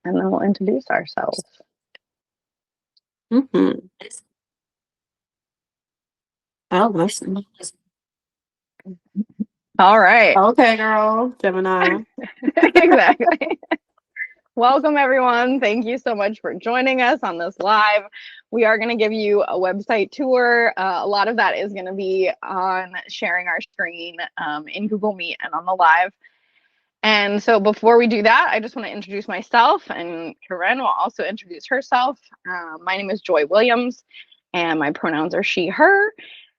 and then we'll introduce ourselves. Mm-hmm. Oh, listen. All right. Okay, girl. Gemini. Exactly. Welcome, everyone. Thank you so much for joining us on this live. We are going to give you a website tour. A lot of that is going to be on sharing our screen in Google Meet and on the live. And so before we do that, I just want to introduce myself, and Corinne will also introduce herself. My name is Joy Williams, and my pronouns are she, her.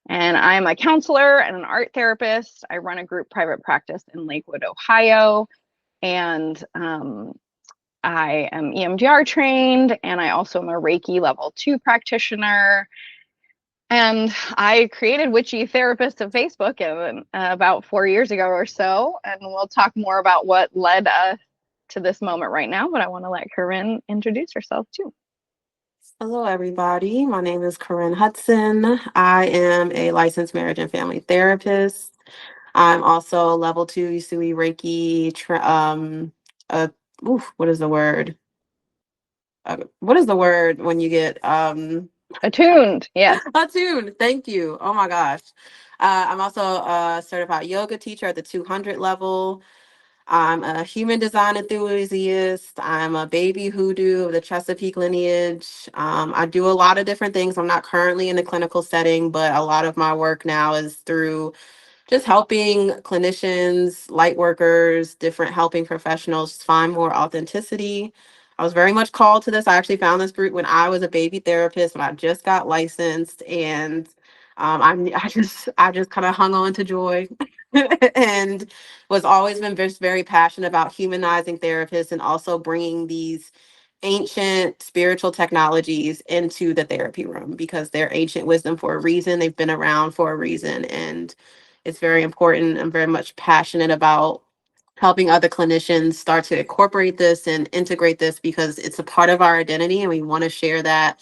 And I am a counselor and an art therapist. I run a group private practice in Lakewood, Ohio. And I am EMDR trained, and I also am a Reiki level 2 practitioner. And I created Witchy Therapist of Facebook about 4 years ago or so. And we'll talk more about what led us to this moment right now. But I want to let Corinne introduce herself too. Hello, everybody. My name is Corinne Hudson. I am a licensed marriage and family therapist. I'm also a level 2 Usui Reiki. What is the word? What is the word when you get Attuned, yes. attuned? Thank you. Oh my gosh. I'm also a certified yoga teacher at the 200 level. I'm a human design enthusiast. I'm a baby hoodoo of the Chesapeake lineage. I do a lot of different things. I'm not currently in the clinical setting, but a lot of my work now is through just helping clinicians, light workers, different helping professionals find more authenticity. I was very much called to this. I actually found this group when I was a baby therapist, when I just got licensed, and I just kind of hung on to Joy, and was always been very passionate about humanizing therapists and also bringing these ancient spiritual technologies into the therapy room because they're ancient wisdom for a reason. They've been around for a reason, and it's very important. I'm very much passionate about helping other clinicians start to incorporate this and integrate this because it's a part of our identity, and we want to share that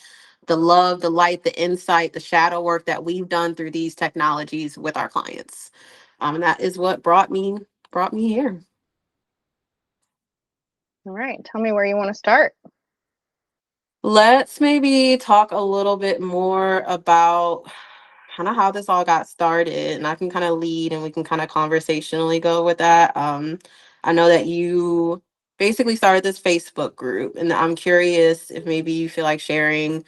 the love, the light, the insight, the shadow work that we've done through these technologies with our clients. And that is what brought me here. All right. Tell me where you want to start. Let's maybe talk a little bit more about kind of how this all got started, and I can kind of lead and we can kind of conversationally go with that. I know that you basically started this Facebook group, and I'm curious if maybe you feel like sharing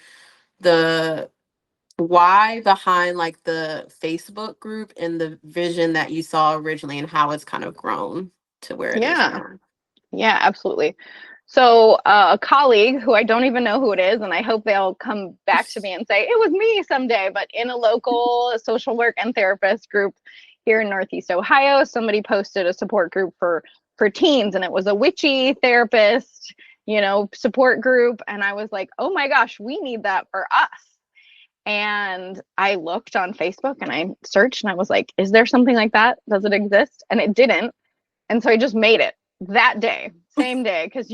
the why behind like the Facebook group and the vision that you saw originally and how it's kind of grown to where it is Yeah. now. Yeah, absolutely. So a colleague who I don't even know who it is, and I hope they'll come back to me and say it was me someday, but in a local social work and therapist group here in Northeast Ohio, somebody posted a support group for teens, and it was a witchy therapist, support group. And I was like, oh my gosh, we need that for us. And I looked on Facebook and I searched and I was like, is there something like that? Does it exist? And it didn't. And so I just made it that day, same day, because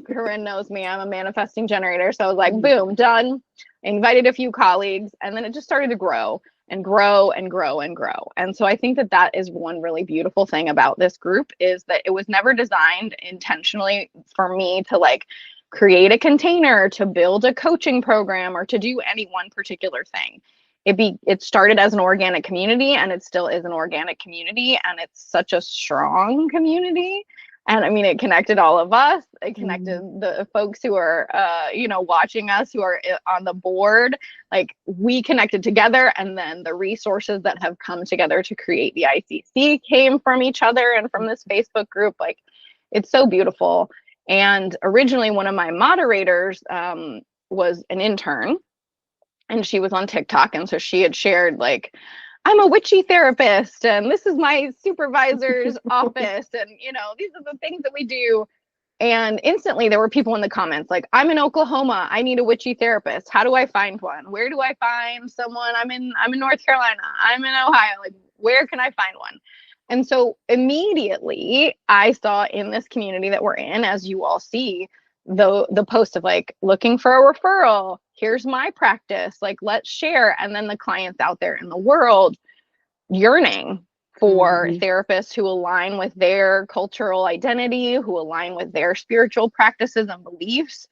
Corinne knows me, I'm a manifesting generator. So I was like, boom, done. I invited a few colleagues, and then it just started to grow and grow and grow and grow. And so I think that that is one really beautiful thing about this group, is that it was never designed intentionally for me to like create a container to build a coaching program or to do any one particular thing. It started as an organic community, and it still is an organic community, and it's such a strong community. And I mean, it connected all of us. It connected the folks who are watching us, who are on the board. Like, we connected together, and then the resources that have come together to create the ICC came from each other and from this Facebook group. Like, it's so beautiful. And originally one of my moderators was an intern, and she was on TikTok. And so she had shared, like, I'm a witchy therapist, and this is my supervisor's office. And, these are the things that we do. And instantly there were people in the comments like, I'm in Oklahoma. I need a witchy therapist. How do I find one? Where do I find someone? I'm in North Carolina. I'm in Ohio. Like, where can I find one? And so immediately I saw in this community that we're in, as you all see, the post of like, looking for a referral. Here's my practice. Like, let's share. And then the clients out there in the world yearning for Mhm. therapists who align with their cultural identity, who align with their spiritual practices and beliefs.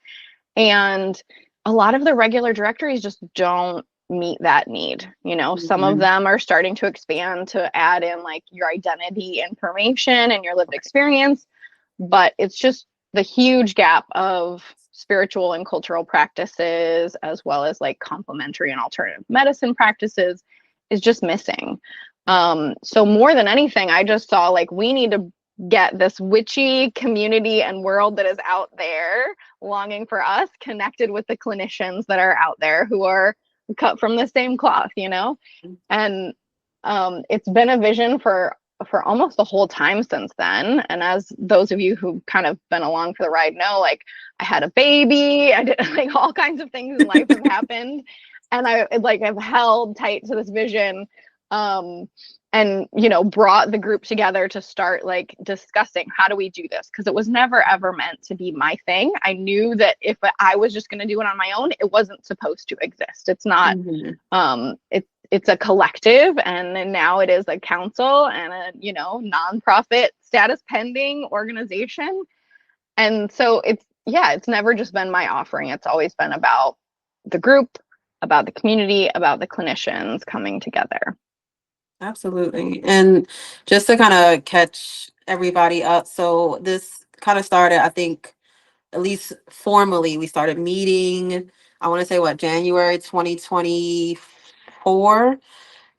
And a lot of the regular directories just don't meet that need. You know, some of Mhm. them are starting to expand to add in like your identity information and your lived experience, but it's just the huge gap of spiritual and cultural practices as well as like complementary and alternative medicine practices is just missing. So more than anything, I just saw like we need to get this witchy community and world that is out there longing for us connected with the clinicians that are out there who are cut from the same cloth, you know? And it's been a vision for almost the whole time since then. And as those of you who kind of been along for the ride know, like I had a baby, I did like all kinds of things in life have happened, and I like have held tight to this vision. Um, and you know, brought the group together to start like discussing how do we do this, because it was never ever meant to be my thing. I knew that if I was just going to do it on my own, it wasn't supposed to exist. It's not. Mhm. It's a collective, and then now it is a council and a, you know, nonprofit status pending organization. And so it's, yeah, it's never just been my offering. It's always been about the group, about the community, about the clinicians coming together. Absolutely. And just to kind of catch everybody up, so this kind of started, I think, at least formally, we started meeting, I want to say what, January 2024.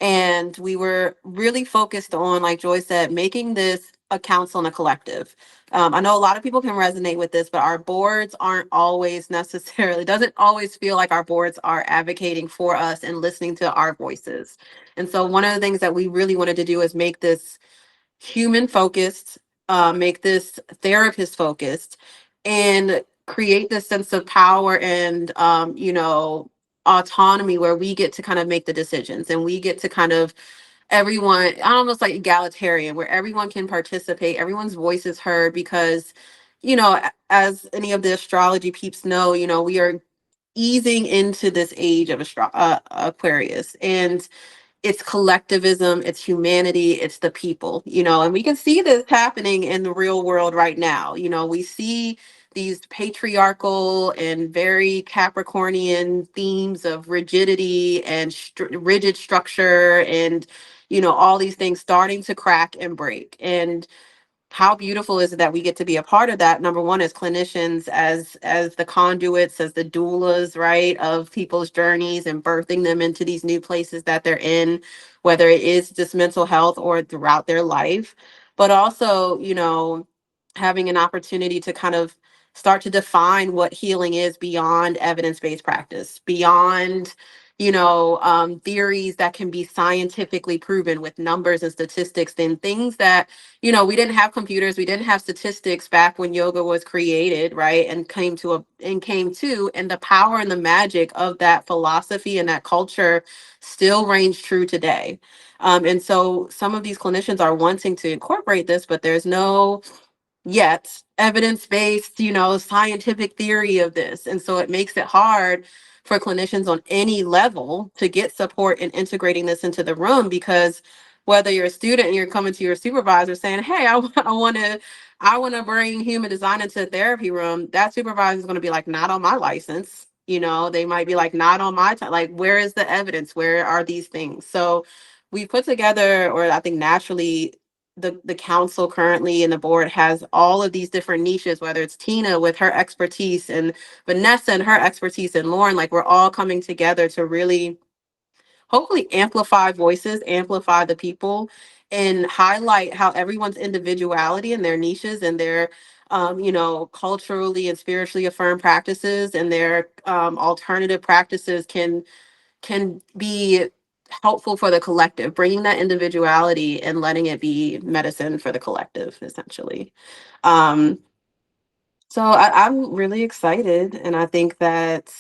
And we were really focused on, like Joy said, making this a council and a collective. I know a lot of people can resonate with this, but our boards aren't always necessarily, doesn't always feel like our boards are advocating for us and listening to our voices. And so one of the things that we really wanted to do is make this human focused, make this therapist focused, and create this sense of power and, autonomy where we get to kind of make the decisions and we get to kind of everyone, almost like egalitarian, where everyone can participate, everyone's voice is heard because, as any of the astrology peeps know, we are easing into this age of Aquarius. And it's collectivism, it's humanity, it's the people, and we can see this happening in the real world right now. We see these patriarchal and very Capricornian themes of rigidity and rigid structure and, all these things starting to crack and break. And how beautiful is it that we get to be a part of that? Number one, as clinicians, as the conduits, as the doulas, right, of people's journeys and birthing them into these new places that they're in, whether it is just mental health or throughout their life, but also, having an opportunity to kind of start to define what healing is beyond evidence-based practice, beyond theories that can be scientifically proven with numbers and statistics, and things that we didn't have computers, we didn't have statistics back when yoga was created, right? And and the power and the magic of that philosophy and that culture still reigns true today. And so some of these clinicians are wanting to incorporate this, but there's no yet evidence-based, scientific theory of this. And so it makes it hard for clinicians on any level to get support in integrating this into the room, because whether you're a student and you're coming to your supervisor saying, hey, I want to bring human design into the therapy room, that supervisor is going to be like, not on my license. They might be like, not on my time. Like, where is the evidence? Where are these things? So we put together, or I think naturally, the council currently and the board has all of these different niches, whether it's Tina with her expertise and Vanessa and her expertise and Lauren, like we're all coming together to really hopefully amplify voices, amplify the people, and highlight how everyone's individuality and their niches and their culturally and spiritually affirmed practices and their alternative practices can be helpful for the collective, bringing that individuality and letting it be medicine for the collective, essentially. Um, so I'm really excited, and I think that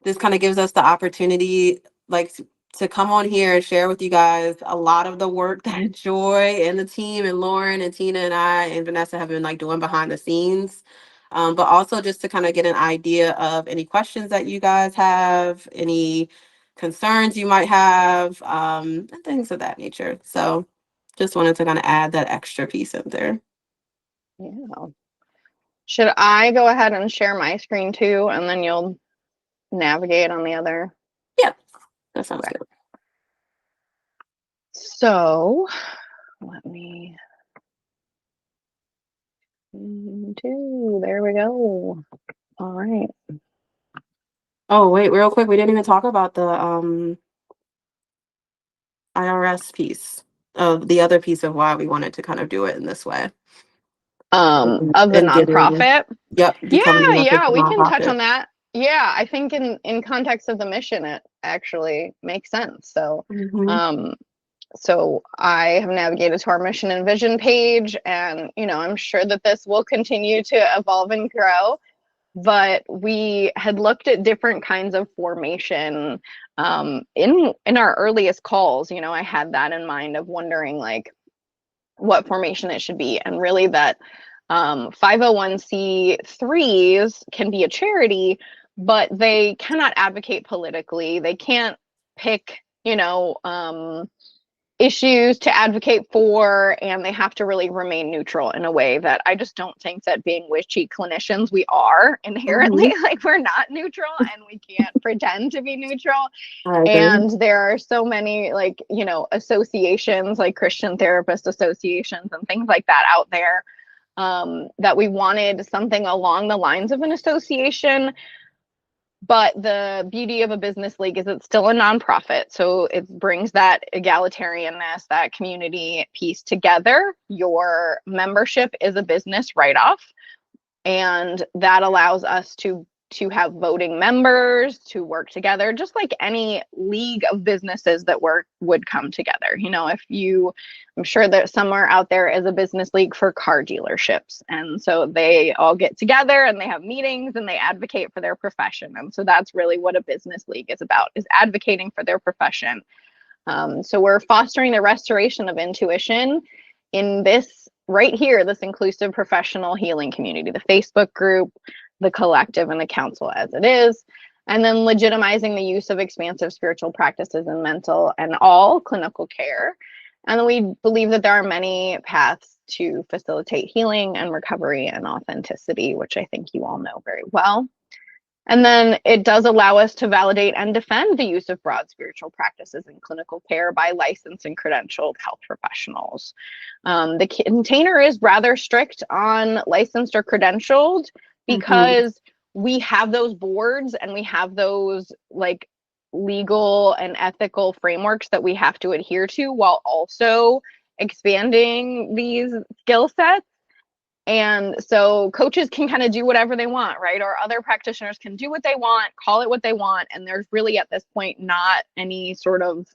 this kind of gives us the opportunity, like, to come on here and share with you guys a lot of the work that Joy and the team and Lauren and Tina and I and Vanessa have been like doing behind the scenes. But also just to kind of get an idea of any questions that you guys have, any concerns you might have, and things of that nature. So Just wanted to kind of add that extra piece in there. Yeah. Should I go ahead and share my screen too, and then you'll navigate on the other? Yeah, that sounds Okay. good. So let me do, there we go. All right. Oh, wait, real quick, we didn't even talk about the IRS piece of the other piece of why we wanted to kind of do it in this way. Of the And getting, nonprofit. yep, Yeah, becoming an yeah, official we can touch nonprofit. on that. Yeah, I think in context of the mission, it actually makes sense. So, Mm-hmm. um, so I have navigated to our mission and vision page, and I'm sure that this will continue to evolve and grow. But we had looked at different kinds of formation in our earliest calls. I had that in mind of wondering like what formation it should be, and really that 501c3s can be a charity, but they cannot advocate politically. They can't pick, issues to advocate for, and they have to really remain neutral in a way that I just don't think that being witchy clinicians, we are inherently Mm-hmm. like we're not neutral, and we can't pretend to be neutral. I agree. And there are so many like associations like Christian therapist associations and things like that out there, that we wanted something along the lines of an association. But the beauty of a business league is it's still a nonprofit, so it brings that egalitarianness, that community piece together. Your membership is a business write-off, and that allows us to have voting members, to work together, just like any league of businesses that would come together. I'm sure that somewhere out there is a business league for car dealerships, and so they all get together and they have meetings and they advocate for their profession. And so that's really what a business league is about, is advocating for their profession. So we're fostering the restoration of intuition in this right here, this inclusive professional healing community, the Facebook group, the collective, and the council as it is. And then legitimizing the use of expansive spiritual practices in mental and all clinical care. And we believe that there are many paths to facilitate healing and recovery and authenticity, which I think you all know very well. And then it does allow us to validate and defend the use of broad spiritual practices in clinical care by licensed and credentialed health professionals. The container is rather strict on licensed or credentialed Mm-hmm. because we have those boards and we have those like legal and ethical frameworks that we have to adhere to while also expanding these skill sets. And so coaches can kind of do whatever they want, right? Or other practitioners can do what they want, call it what they want. And there's really at this point not any sort of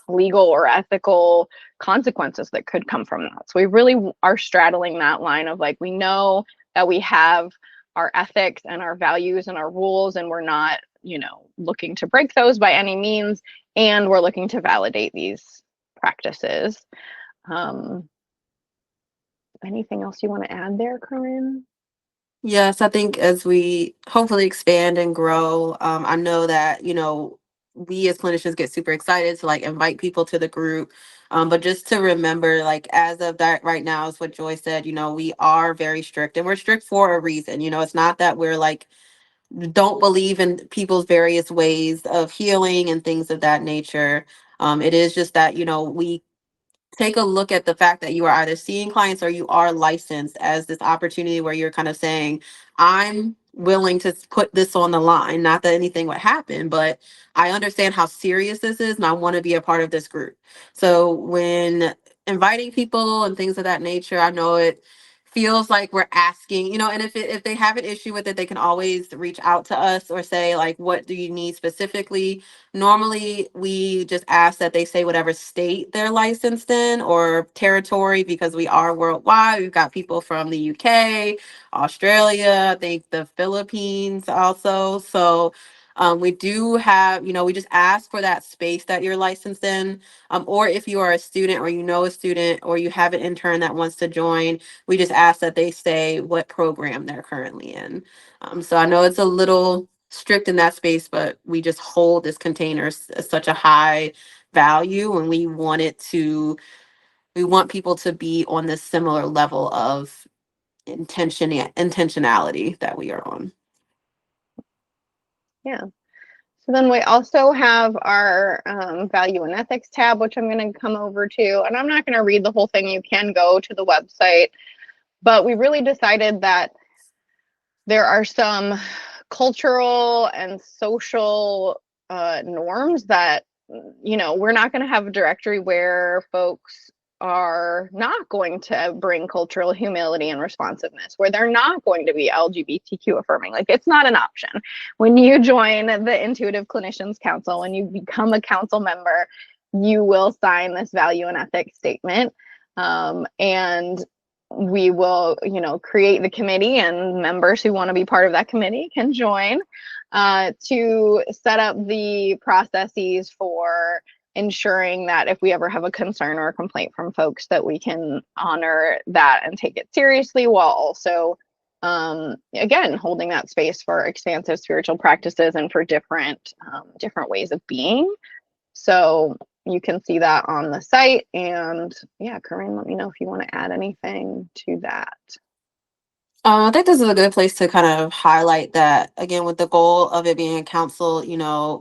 legal or ethical consequences that could come from that. So we really are straddling that line of like, we know that we have our ethics and our values and our rules, and we're not, looking to break those by any means. And we're looking to validate these practices. Um, Anything else you want to add there, Corinne? Yes, I think as we hopefully expand and grow, I know that, we as clinicians get super excited to like invite people to the group. But just to remember, like as of that right now, is what Joy said, we are very strict, and we're strict for a reason. It's not that we're like don't believe in people's various ways of healing and things of that nature. It is just that, we take a look at the fact that you are either seeing clients or you are licensed as this opportunity where you're kind of saying, I'm willing to put this on the line. Not that anything would happen, but I understand how serious this is and I want to be a part of this group. So when inviting people and things of that nature, I know it feels like we're asking, and if they have an issue with it, they can always reach out to us or say like, what do you need specifically? Normally, we just ask that they say whatever state they're licensed in or territory, because we are worldwide. We've got people from the UK, Australia, I think the Philippines also. So we do have, we just ask for that space that you're licensed in. Or if you are a student or a student or you have an intern that wants to join, we just ask that they say what program they're currently in. So I know it's a little strict in that space, but we just hold this container as such a high value, and we want it to we want people to be on this similar level of intentionality that we are on. Yeah. So then we also have our value and ethics tab, which I'm going to come over to. And I'm not going to read the whole thing. You can go to the website. But we really decided that there are some cultural and social norms that, we're not going to have a directory where folks are not going to bring cultural humility and responsiveness, where they're not going to be LGBTQ affirming. Like, it's not an option. When you join the Intuitive Clinicians Council, when you become a council member, you will sign this value and ethics statement. And we will, create the committee, and members who want to be part of that committee can join to set up the processes for ensuring that if we ever have a concern or a complaint from folks, that we can honor that and take it seriously, while also, again, holding that space for expansive spiritual practices and for different ways of being. So you can see that on the site. And yeah, Corinne, let me know if you want to add anything to that. I think this is a good place to kind of highlight that, again, with the goal of it being a council,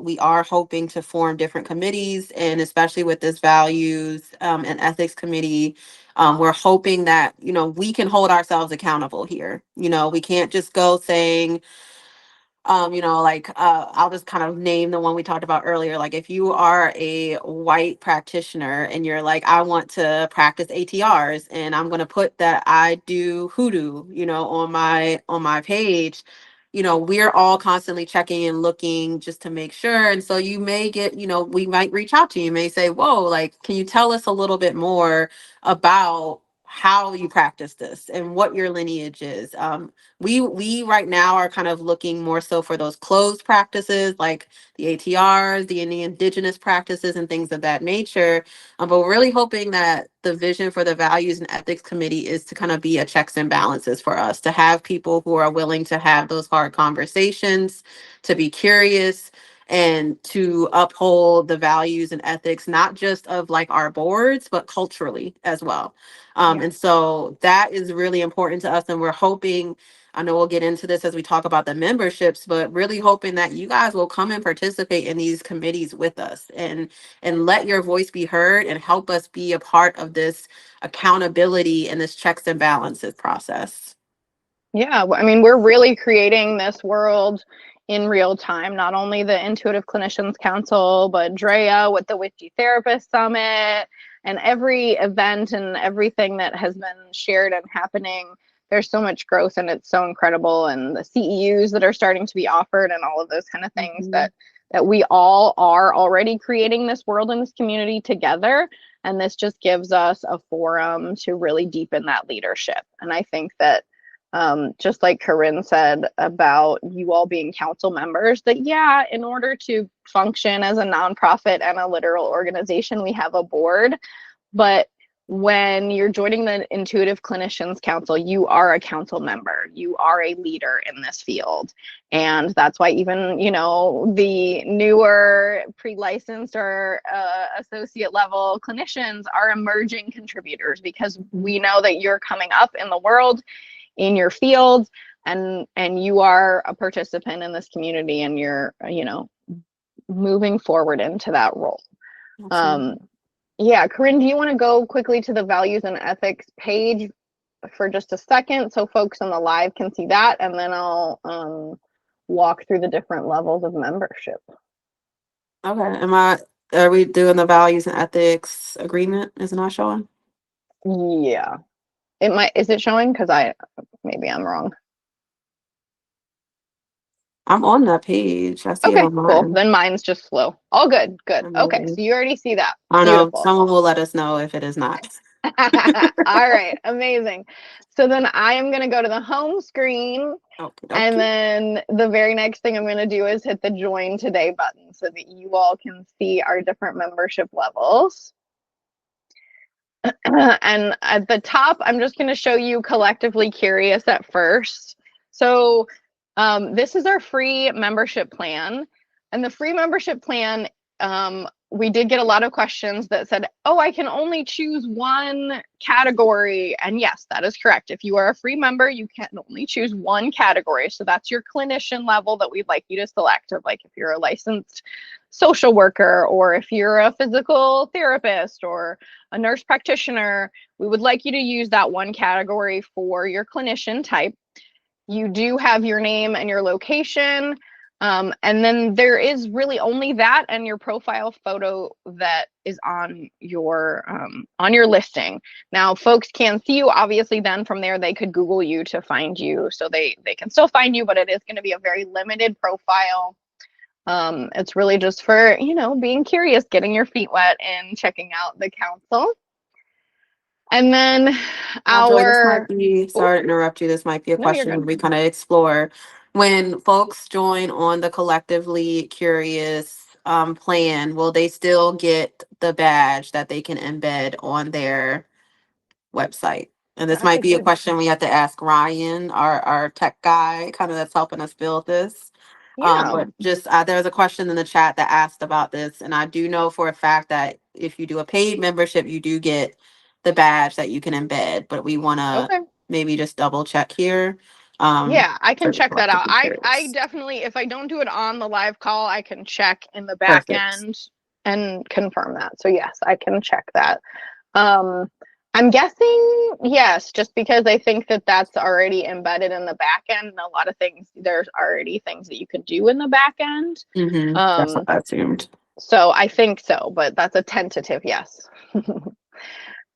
we are hoping to form different committees, and especially with this values and ethics committee, we're hoping that, we can hold ourselves accountable here. We can't just go saying, I'll just kind of name the one we talked about earlier. Like, if you are a white practitioner and you're like, I want to practice ATRs, and I'm going to put that I do hoodoo, on my page, we're all constantly checking and looking just to make sure. And so you may get, we might reach out to you, may say, whoa, like, can you tell us a little bit more about how you practice this and what your lineage is? We right now are kind of looking more so for those closed practices, like the ATRs, the indigenous practices, and things of that nature. But we're really hoping that the vision for the Values and Ethics Committee is to kind of be a checks and balances for us, to have people who are willing to have those hard conversations, to be curious, and to uphold the values and ethics, not just of like our boards, but culturally as well. And so that is really important to us. And we're hoping, I know we'll get into this as we talk about the memberships, but really hoping that you guys will come and participate in these committees with us, and let your voice be heard and help us be a part of this accountability and this checks and balances process. Yeah, I mean, we're really creating this world in real time, not only the Intuitive Clinicians Council, but Drea with the Witchy Therapist Summit, and every event and everything that has been shared and happening. There's so much growth, and it's so incredible. And the CEUs that are starting to be offered, and all of those kind of things, that we all are already creating this world and this community together. And this just gives us a forum to really deepen that leadership. And I think that, just like Corinne said about you all being council members, that in order to function as a nonprofit and a literal organization, we have a board. But when you're joining the Intuitive Clinicians Council, you are a council member. You are a leader in this field. And that's why even, the newer pre-licensed or associate level clinicians are emerging contributors, because we know that you're coming up in the world, in your field, and you are a participant in this community, and you're, moving forward into that role. Corinne, do you want to go quickly to the values and ethics page for just a second so folks on the live can see that, and then I'll walk through the different levels of membership. Okay. Are we doing the values and ethics agreement? Is it not showing? Yeah. Is it showing? Because maybe I'm wrong. I'm on that page. I see it Okay, on cool. mine. Then mine's just slow. All good. Okay, so you already see that. I know. Beautiful. Someone will let us know if it is not. All right, amazing. So then I am going to go to the home screen. And then the very next thing I'm going to do is hit the join today button so that you all can see our different membership levels. And at the top, I'm just going to show you collectively curious at first. So this is our free membership plan. And the free membership plan we did get a lot of questions that said, oh, I can only choose one category. And yes, that is correct. If you are a free member, you can only choose one category. So that's your clinician level that we'd like you to select, of like if you're a licensed social worker, or if you're a physical therapist or a nurse practitioner, we would like you to use that one category for your clinician type. You do have your name and your location. And then there is really only that and your profile photo that is on your listing. Now, folks can see you, obviously. Then from there, they could Google you to find you, so they can still find you, but it is going to be a very limited profile. It's really just for, being curious, getting your feet wet, and checking out the council. And then Now, Joy, this might our be, sorry to interrupt you, this might be a no, you're question good. we kind of explore. When folks join on the Collectively Curious plan, will they still get the badge that they can embed on their website? And this That's might a be a good. question we have to ask Ryan, our tech guy, kind of that's helping us build this. Yeah. But just there was a question in the chat that asked about this, and I do know for a fact that if you do a paid membership, you do get the badge that you can embed. But we want to Okay. maybe just double check here. Um, Yeah, I can for the check that out. collectively I curious. definitely, if I don't do it on the live call, I can check in the back Perfect. end and confirm that. So yes, I can check that. Um, I'm guessing yes, just because I think that that's already embedded in the back end, and a lot of things, there's already things that you can do in the back end. That's what Um, I assumed. so I think so, but that's a tentative yes.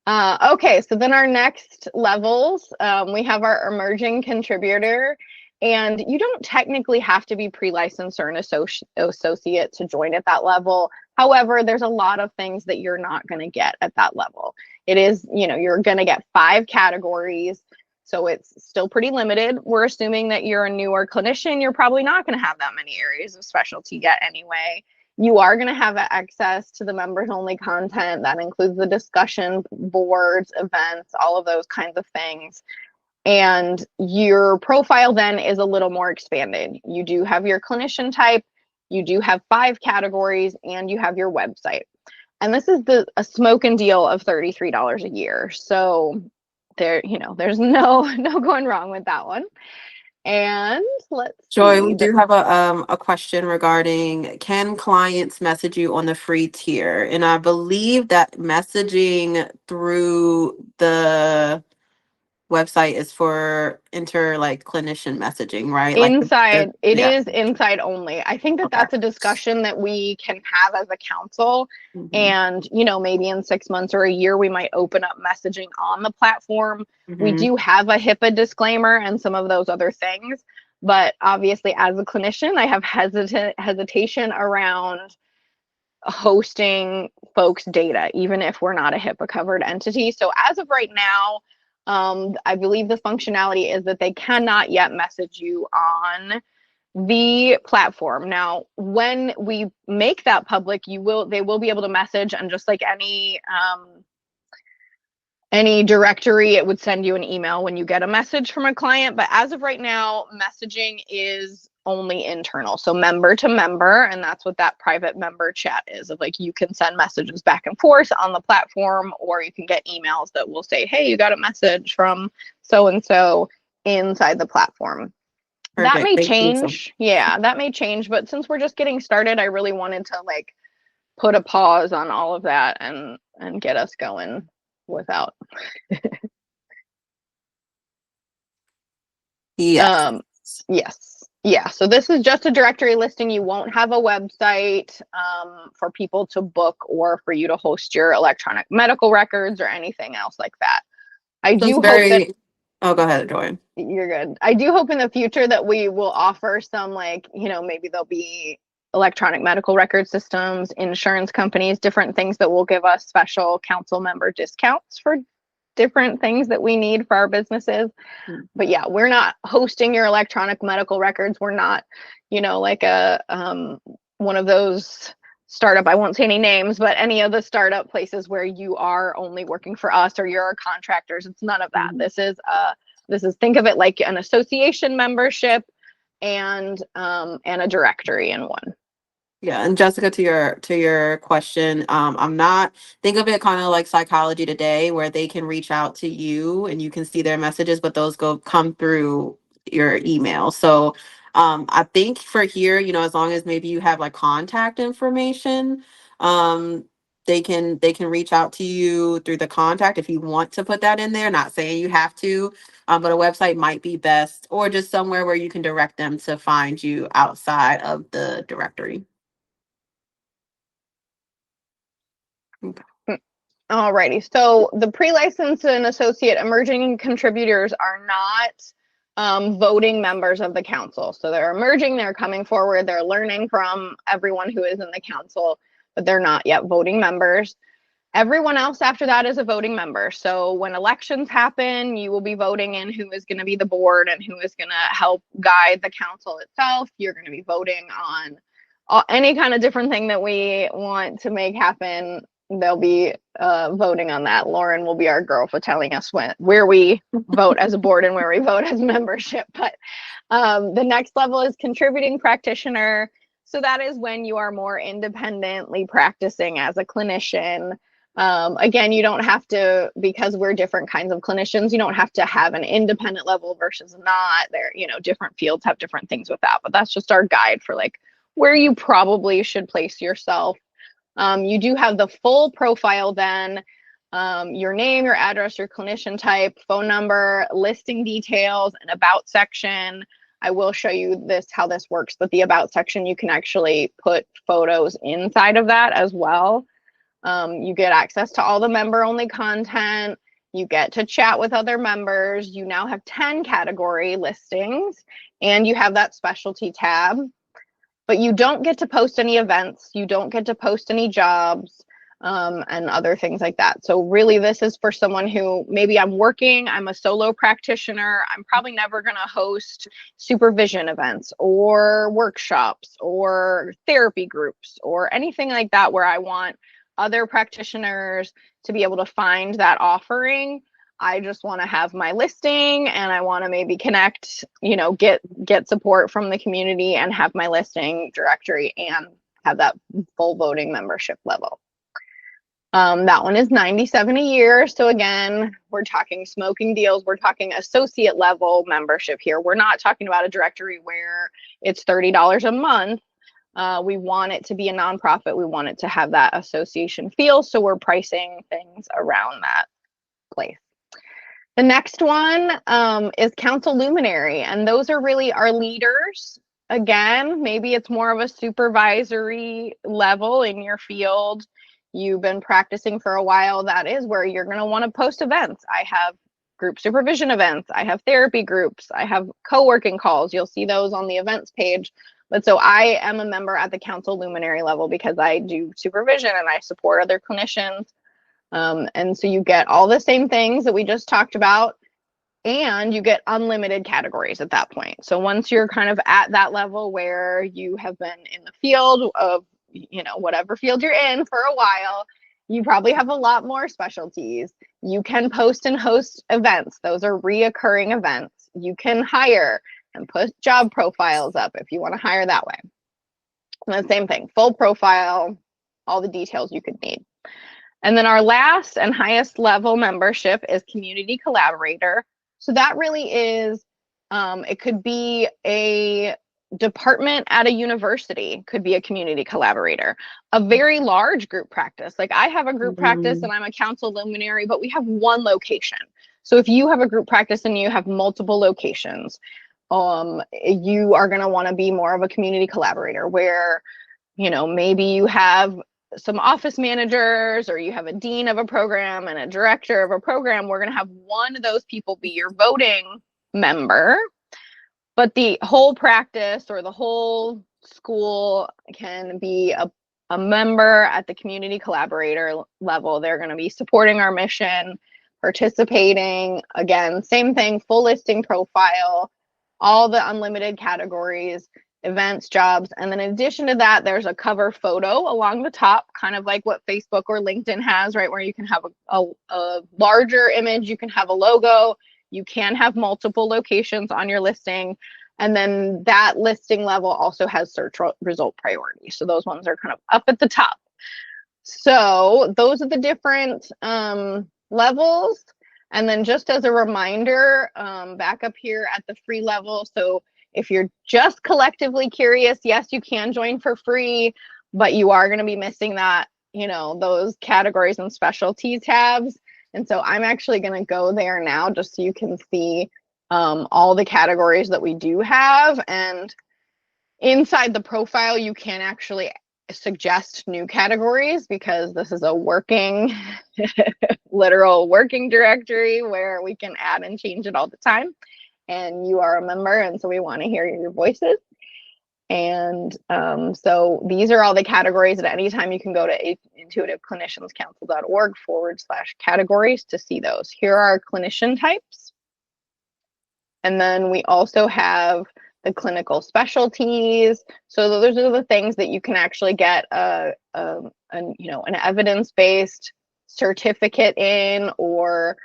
Okay, so then our next levels, we have our emerging contributor, and you don't technically have to be pre-licensed or an associate to join at that level. However, there's a lot of things that you're not going to get at that level. It is, you're going to get 5 categories, so it's still pretty limited. We're assuming that you're a newer clinician. You're probably not going to have that many areas of specialty yet anyway. You are going to have access to the members only content that includes the discussion boards, events, all of those kinds of things. And your profile then is a little more expanded. You do have your clinician type, you do have 5 categories, and you have your website. And this is a smoking deal of $33 a year. So there's no going wrong with that one. And let's Joy, we see. do have a question regarding, can clients message you on the free tier? And I believe that messaging through the website is for clinician messaging, right? Inside, it Yeah. is inside only. I think that Okay. that's a discussion that we can have as a council. Mm-hmm. And, maybe in 6 months or a year, we might open up messaging on the platform. We Mm-hmm. do have a HIPAA disclaimer and some of those other things. But obviously, as a clinician, I have hesitation around hosting folks' data, even if we're not a HIPAA covered entity. So as of right now, I believe the functionality is that they cannot yet message you on the platform. Now, when we make that public, they will be able to message, and just like any directory, it would send you an email when you get a message from a client. But as of right now, messaging is only internal, so member to member, and that's what that private member chat is, of like you can send messages back and forth on the platform, or you can get emails that will say, hey, you got a message from so and so inside the platform. That Perfect. may Thank you. So change. Yeah, that may change, but since we're just getting started, I really wanted to put a pause on all of that and get us going without yes. yes. Yeah, so this is just a directory listing. You won't have a website for people to book or for you to host your electronic medical records or anything else like that. I So it's do hope that very. Oh, go ahead, Joy. you're good. I do hope in the future that we will offer some, maybe there'll be electronic medical record systems, insurance companies, different things that will give us special council member discounts for different things that we need for our businesses. But yeah, we're not hosting your electronic medical records. We're not, like a one of those startup, I won't say any names, but any of the startup places where you are only working for us or you're contractors. It's none of that. Mhm. This is think of it like an association membership and a directory in one. Yeah, and Jessica, to your question, I'm not think of it kind of like Psychology Today, where they can reach out to you and you can see their messages, but those come through your email. So I think for here, as long as maybe you have like contact information, um, they can reach out to you through the contact if you want to put that in there. Not saying you have to, but a website might be best, or just somewhere where you can direct them to find you outside of the directory. Okay. Alrighty, so the pre-licensed and associate emerging contributors are not voting members of the council. So they're emerging, they're coming forward, they're learning from everyone who is in the council, but they're not yet voting members. Everyone else after that is a voting member. So when elections happen, you will be voting in who is going to be the board and who is going to help guide the council itself. You're going to be voting on any kind of different thing that we want to make happen. They'll be voting on that. Lauren will be our girl for telling us where we vote as a board and where we vote as membership. But the next level is contributing practitioner. So that is when you are more independently practicing as a clinician. Again, you don't have to, because we're different kinds of clinicians, you don't have to have an independent level versus not. There, different fields have different things with that, but that's just our guide for like where you probably should place yourself. You do have the full profile then, your name, your address, your clinician type, phone number, listing details, an about section. I will show you how this works, but the about section, you can actually put photos inside of that as well. You get access to all the member-only content. You get to chat with other members. You now have 10 category listings, and you have that specialty tab. But you don't get to post any events. You don't get to post any jobs and other things like that. So really, this is for someone who maybe I'm a solo practitioner. I'm probably never going to host supervision events or workshops or therapy groups or anything like that where I want other practitioners to be able to find that offering. I just want to have my listing and I want to maybe connect, get support from the community and have my listing directory and have that full voting membership level. That one is $97 a year. So again, we're talking smoking deals. We're talking associate level membership here. We're not talking about a directory where it's $30 a month. We want it to be a nonprofit. We want it to have that association feel. So we're pricing things around that place. The next one is council luminary, and those are really our leaders. Again, maybe it's more of a supervisory level in your field. You've been practicing for a while. That is where you're going to want to post events. I have group supervision events. I have therapy groups. I have co-working calls. You'll see those on the events page. But so I am a member at the council luminary level because I do supervision and I support other clinicians. And so you get all the same things that we just talked about, and you get unlimited categories at that point. So once you're kind of at that level where you have been in the field of, whatever field you're in for a while, you probably have a lot more specialties. You can post and host events. Those are reoccurring events. You can hire and put job profiles up if you want to hire that way. And the same thing, full profile, all the details you could need. And then our last and highest level membership is community collaborator. So that really is, it could be a department at a university, could be a community collaborator, a very large group practice. Like I have a group practice and I'm a council luminary, but we have one location. So if you have a group practice and you have multiple locations, you are going to want to be more of a community collaborator where, maybe you have some office managers or you have a dean of a program and a director of a program. We're going to have one of those people be your voting member, but the whole practice or the whole school can be a member at the community collaborator level. They're going to be supporting our mission, participating. Again, same thing, full listing profile, all the unlimited categories, events, jobs. And then in addition to that, there's a cover photo along the top, kind of like what Facebook or LinkedIn has, right? Where you can have a larger image, you can have a logo, you can have multiple locations on your listing. And then that listing level also has search result priority. So those ones are kind of up at the top. So those are the different levels. And then just as a reminder, back up here at the free level. So if you're just collectively curious, yes, you can join for free, but you are going to be missing that, you know, those categories and specialty tabs. And so I'm actually going to go there now just so you can see all the categories that we do have. And inside the profile, you can actually suggest new categories because this is a working, literal working directory where we can add and change it all the time. And you are a member, and so we want to hear your voices. And so these are all the categories. At any time you can go to intuitiveclinicianscouncil.org/categories to see those. Here are clinician types. And then we also have the clinical specialties. So those are the things that you can actually get an evidence-based certificate in, or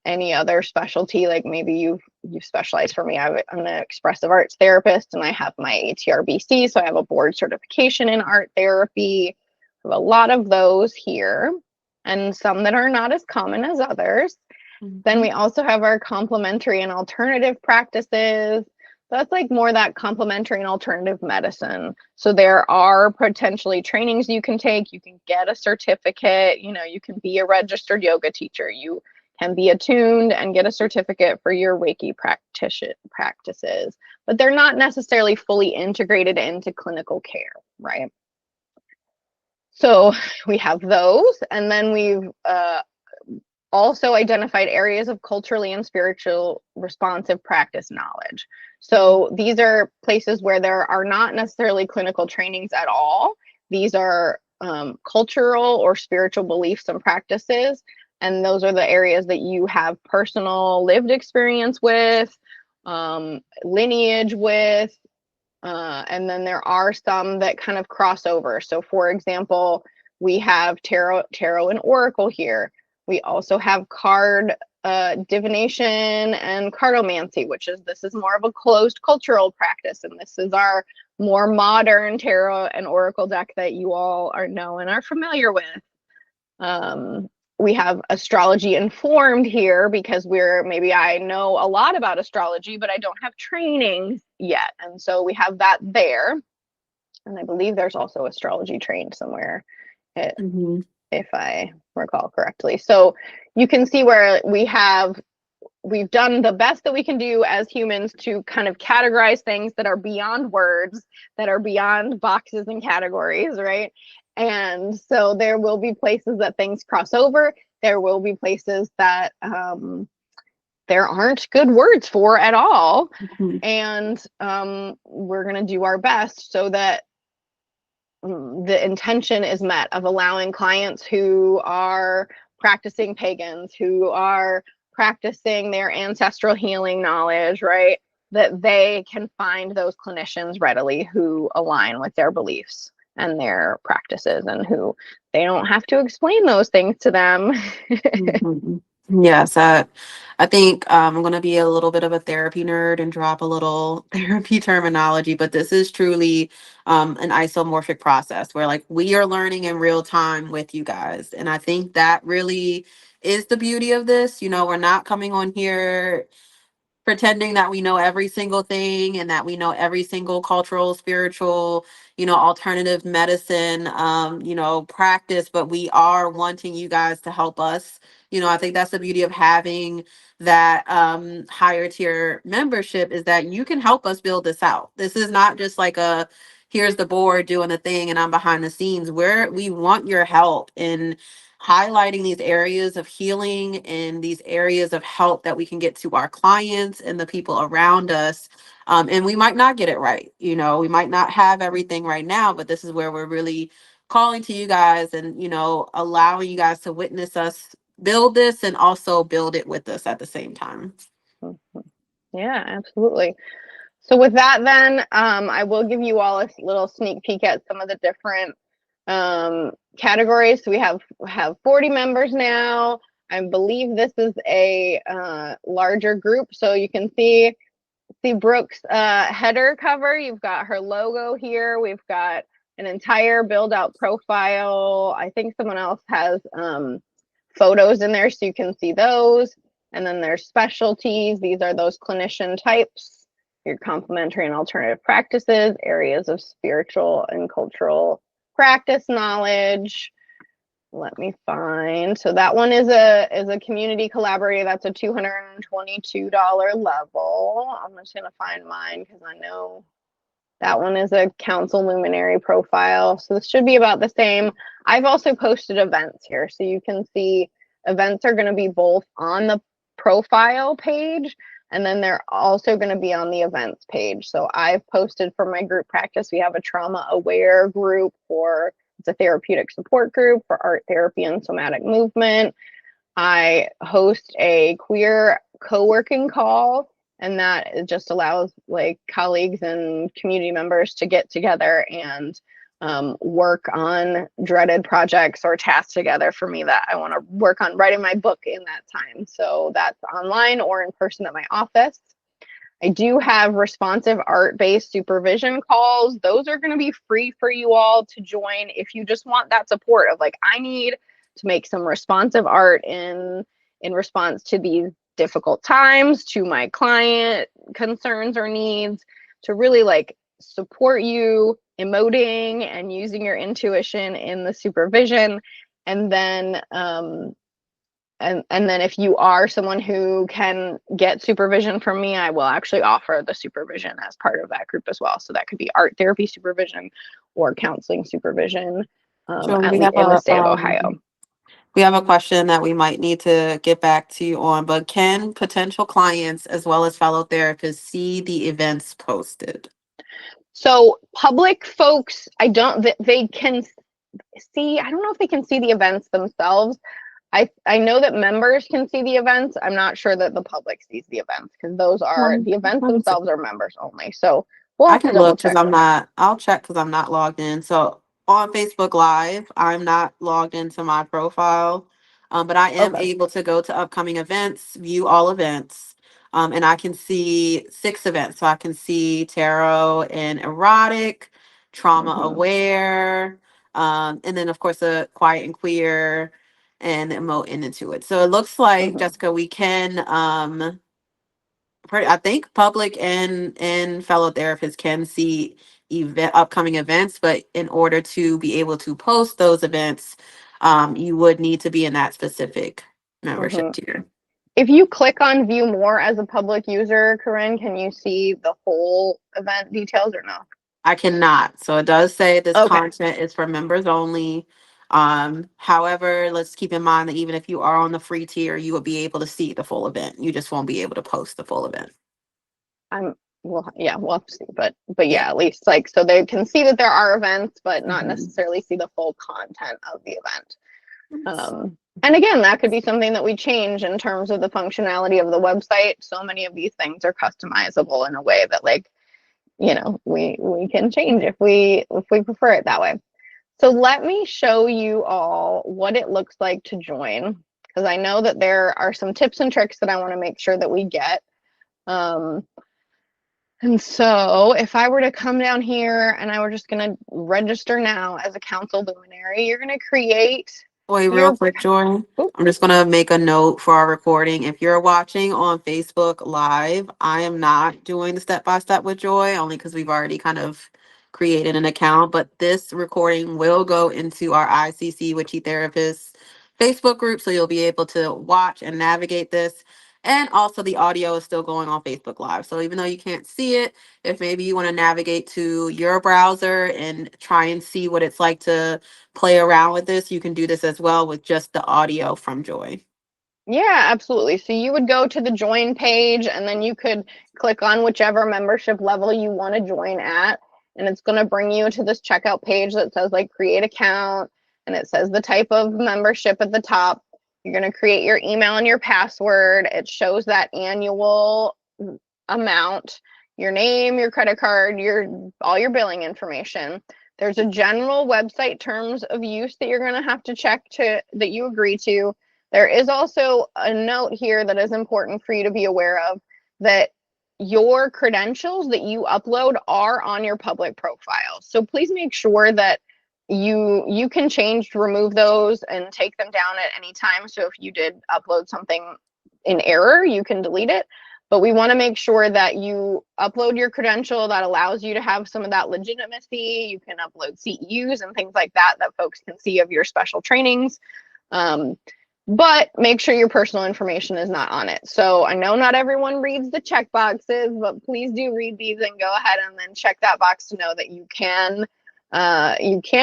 any other specialty. Like maybe you've specialized. For me, I'm an expressive arts therapist and I have my ATRBC, so I have a board certification in art therapy. I have a lot of those here, and some that are not as common as others. Then we also have our complementary and alternative practices. That's like more that complementary and alternative medicine. So there are potentially trainings you can take. You can get a certificate. You know, you can be a registered yoga teacher. You can be attuned and get a certificate for your Reiki practices, but they're not necessarily fully integrated into clinical care, right? So we have those, and then we've also identified areas of culturally and spiritual responsive practice knowledge. So these are places where there are not necessarily clinical trainings at all. These are cultural or spiritual beliefs and practices. And those are the areas that you have personal lived experience with, lineage with, and then there are some that kind of cross over. So for example, we have tarot and oracle here. We also have card divination and cartomancy, this is more of a closed cultural practice. And this is our more modern tarot and oracle deck that you all know and are familiar with. We have astrology informed here because maybe I know a lot about astrology, but I don't have training yet. And so we have that there. And I believe there's also astrology trained somewhere, if I recall correctly. So you can see where we've done the best that we can do as humans to kind of categorize things that are beyond words, that are beyond boxes and categories, right? And so there will be places that things cross over. There will be places that there aren't good words for at all. And we're going to do our best so that the intention is met of allowing clients who are practicing pagans, who are practicing their ancestral healing knowledge, right? That they can find those clinicians readily who align with their beliefs and their practices, and who they don't have to explain those things to them. Yes, I think I'm going to be a little bit of a therapy nerd and drop a little therapy terminology, but this is truly an isomorphic process where like we are learning in real time with you guys. And I think that really is the beauty of this. You know, we're not coming on here pretending that we know every single thing and that we know every single cultural, spiritual, alternative medicine, practice, but we are wanting you guys to help us. I think that's the beauty of having that higher tier membership, is that you can help us build this out. This is not just like here's the board doing the thing and I'm behind the scenes. We want your help in highlighting these areas of healing and these areas of help that we can get to our clients and the people around us. And we might not get it right. We might not have everything right now, but this is where we're really calling to you guys and, allowing you guys to witness us build this and also build it with us at the same time. Yeah, absolutely. So with that, then I will give you all a little sneak peek at some of the different categories. So we have 40 members now. I believe this is a larger group. So you can see see Brooke's header cover. You've got her logo here. We've got an entire build out profile. I think someone else has photos in there so you can see those. And then there's specialties. These are those clinician types, your complementary and alternative practices, areas of spiritual and cultural practice knowledge. Let me find. So that one is a community collaborator. That's a $222 level. I'm just gonna find mine because I know that one is a council luminary profile. So this should be about the same. I've also posted events here, so you can see events are going to be both on the profile page, and then they're also going to be on the events page. So I've posted for my group practice. We have a trauma aware group for, it's a therapeutic support group for art therapy and somatic movement. I host a queer co-working call, and that it just allows like colleagues and community members to get together and work on dreaded projects or tasks together. For me, that I want to work on writing my book in that time. So that's online or in person at my office. I do have responsive art-based supervision calls. Those are going to be free for you all to join if you just want that support of like, I need to make some responsive art in response to these difficult times, to my client concerns or needs, to really like support you emoting and using your intuition in the supervision. And then and then if you are someone who can get supervision from me, I will actually offer the supervision as part of that group as well. So that could be art therapy supervision or counseling supervision So in the state of Ohio. we have a question that we might need to get back to you on, but can potential clients as well as fellow therapists see the events posted? So public folks, they can see, I don't know if they can see the events themselves. I know that members can see the events. I'm not sure that the public sees the events because those are, the events themselves are members only. So we'll I have to can double look because check. I'll check because I'm not logged in. So on Facebook Live, I'm not logged into my profile, but I am Okay. able to go to upcoming events, view all events, and I can see 6 events. So I can see tarot and erotic, trauma aware, and then of course the quiet and queer and emote into it. So it looks like, Jessica, we can I think public and fellow therapists can see upcoming events, but in order to be able to post those events, you would need to be in that specific membership tier. If you click on view more as a public user, Corinne, can you see the whole event details or no? I cannot. So it does say this Okay. content is for members only. However, let's keep in mind that even if you are on the free tier, you will be able to see the full event. You just won't be able to post the full event. We'll have to see, but yeah, at least like so they can see that there are events, but not necessarily see the full content of the event. And again, that could be something that we change in terms of the functionality of the website. So many of these things are customizable in a way that like, you know, we can change if we prefer it that way. So let me show you all what it looks like to join, because I know that there are some tips and tricks that I want to make sure that we get. And so if I were to come down here and I were just going to register now as a council luminary, you're going to create Wait, real quick, Joy. I'm just going to make a note for our recording. If you're watching on Facebook Live, I am not doing the step-by-step with Joy, only because we've already kind of created an account. But this recording will go into our ICC Witchy Therapists Facebook group, so you'll be able to watch and navigate this. And also the audio is still going on Facebook Live. So even though you can't see it, if maybe you want to navigate to your browser and try and see what it's like to play around with this, you can do this as well with just the audio from Joy. Yeah, absolutely. So you would go to the join page and then you could click on whichever membership level you want to join at. And it's going to bring you to this checkout page that says like create account, and it says the type of membership at the top. You're going to create your email and your password. It shows that annual amount, your name, your credit card, all your billing information. There's a general website terms of use that you're going to have to check that you agree to. There is also a note here that is important for you to be aware of, that your credentials that you upload are on your public profile. So please make sure that you can change to remove those and take them down at any time. So if you did upload something in error, you can delete it. But we want to make sure that you upload your credential that allows you to have some of that legitimacy. You can upload CEUs and things like that that folks can see of your special trainings. But make sure your personal information is not on it. So I know not everyone reads the check boxes, but please do read these and go ahead and then check that box to know that you can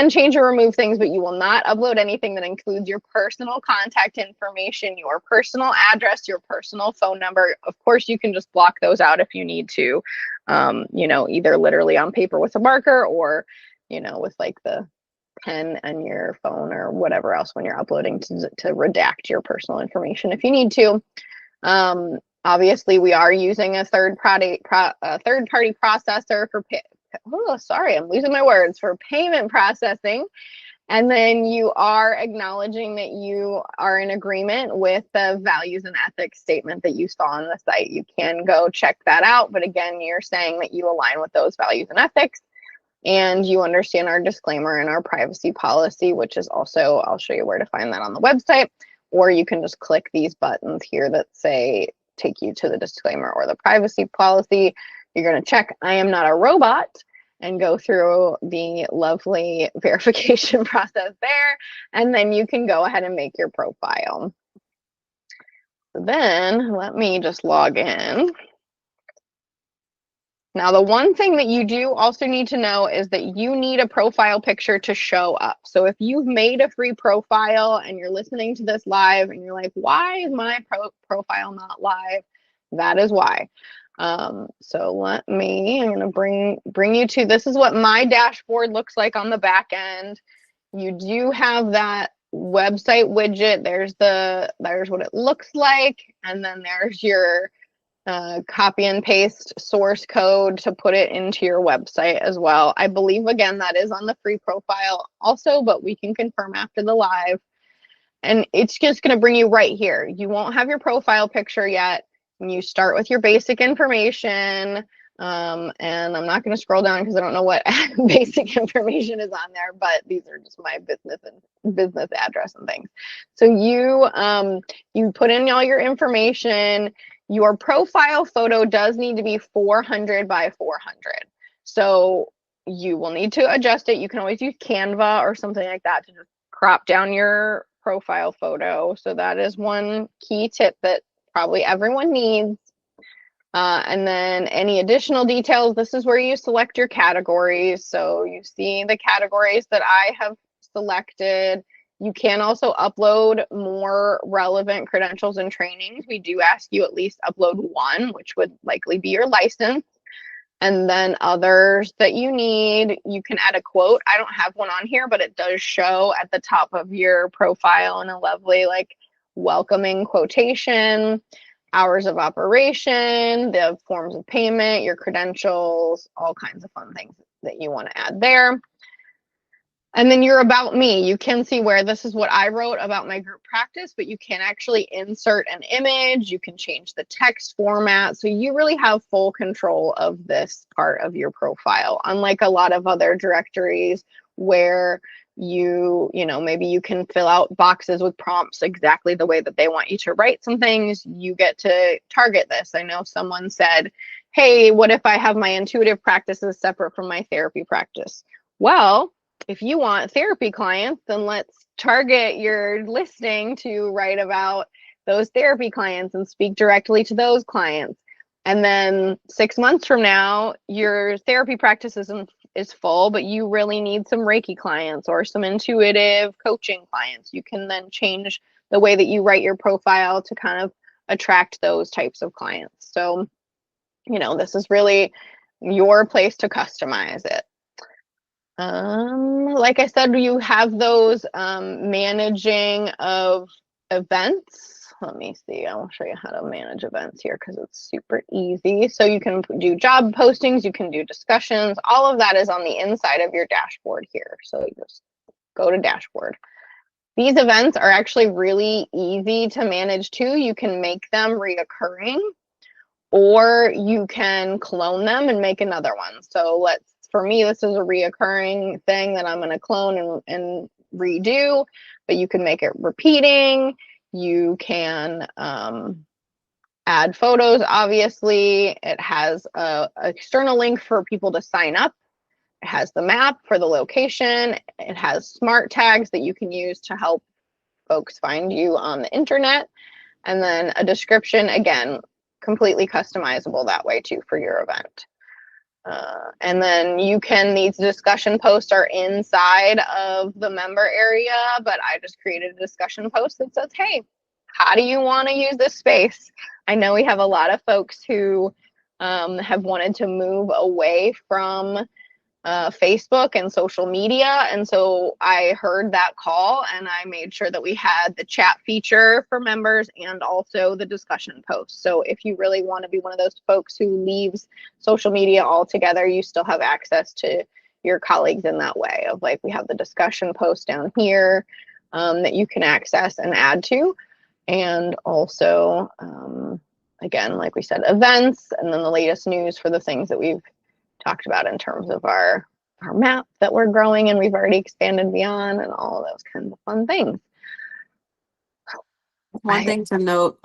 change or remove things, but you will not upload anything that includes your personal contact information, your personal address, your personal phone number. Of course, you can just block those out if you need to, either literally on paper with a marker or, with like the pen and your phone or whatever else when you're uploading to redact your personal information if you need to. Obviously, we are using a third-party processor for I'm losing my words, for payment processing. And then you are acknowledging that you are in agreement with the values and ethics statement that you saw on the site. You can go check that out. But again, you're saying that you align with those values and ethics, and you understand our disclaimer and our privacy policy, which is also, I'll show you where to find that on the website, or you can just click these buttons here that say take you to the disclaimer or the privacy policy. You're going to check I am not a robot and go through the lovely verification process there, and then you can go ahead and make your profile. So then let me just log in. Now, the one thing that you do also need to know is that you need a profile picture to show up. So if you've made a free profile and you're listening to this live and you're like, why is my profile not live? That is why. So I'm going to bring you to, this is what my dashboard looks like on the back end. You do have that website widget. There's what it looks like. And then there's your copy and paste source code to put it into your website as well. I believe, again, that is on the free profile also, but we can confirm after the live. And it's just going to bring you right here. You won't have your profile picture yet. You start with your basic information, and I'm not going to scroll down because I don't know what basic information is on there, but these are just my business address and things. So you put in all your information. Your profile photo does need to be 400 by 400. So you will need to adjust it. You can always use Canva or something like that to just crop down your profile photo. So that is one key tip that probably everyone needs. And then any additional details, this is where you select your categories. So you see the categories that I have selected. You can also upload more relevant credentials and trainings. We do ask you at least upload one, which would likely be your license. And then others that you need, you can add a quote. I don't have one on here, but it does show at the top of your profile in a lovely, like, welcoming quotation, hours of operation, the forms of payment, your credentials, all kinds of fun things that you want to add there. And then your about me, you can see where this is what I wrote about my group practice, but you can actually insert an image, you can change the text format. So you really have full control of this part of your profile, unlike a lot of other directories where maybe you can fill out boxes with prompts exactly the way that they want you to write some things. You get to target this. I know someone said, hey, what if I have my intuitive practices separate from my therapy practice? Well, if you want therapy clients, then let's target your listing to write about those therapy clients and speak directly to those clients. And then 6 months from now, your therapy practice is full, but you really need some Reiki clients or some intuitive coaching clients. You can then change the way that you write your profile to kind of attract those types of clients. So, this is really your place to customize it. Like I said, you have those managing of events. Let me see. I'll show you how to manage events here because it's super easy. So you can do job postings, you can do discussions. All of that is on the inside of your dashboard here. So you just go to dashboard. These events are actually really easy to manage too. You can make them reoccurring, or you can clone them and make another one. So for me, this is a reoccurring thing that I'm going to clone and redo, but you can make it repeating. You can add photos, obviously. It has an external link for people to sign up. It has the map for the location. It has smart tags that you can use to help folks find you on the internet. And then a description, again, completely customizable that way too for your event. And then these discussion posts are inside of the member area, but I just created a discussion post that says, hey, how do you want to use this space? I know we have a lot of folks who have wanted to move away from Facebook and social media. And so I heard that call and I made sure that we had the chat feature for members and also the discussion post. So if you really want to be one of those folks who leaves social media altogether, you still have access to your colleagues in that way of like, we have the discussion post down here that you can access and add to. And also, again, like we said, events, and then the latest news for the things that we've talked about in terms of our map that we're growing and we've already expanded beyond, and all of those kinds of fun things. One thing to note,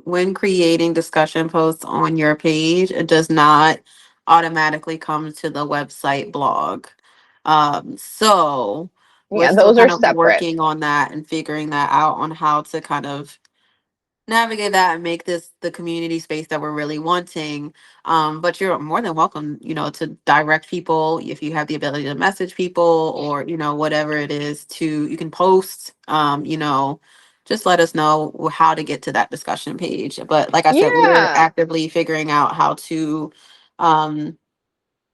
when creating discussion posts on your page, it does not automatically come to the website blog. So we're Yeah, still those are kind of separate. working on that and figuring that out on how to kind of navigate that and make this the community space that we're really wanting. But you're more than welcome, to direct people if you have the ability to message people or, whatever it is you can post, just let us know how to get to that discussion page. But like I said, we're Yeah. actively figuring out how to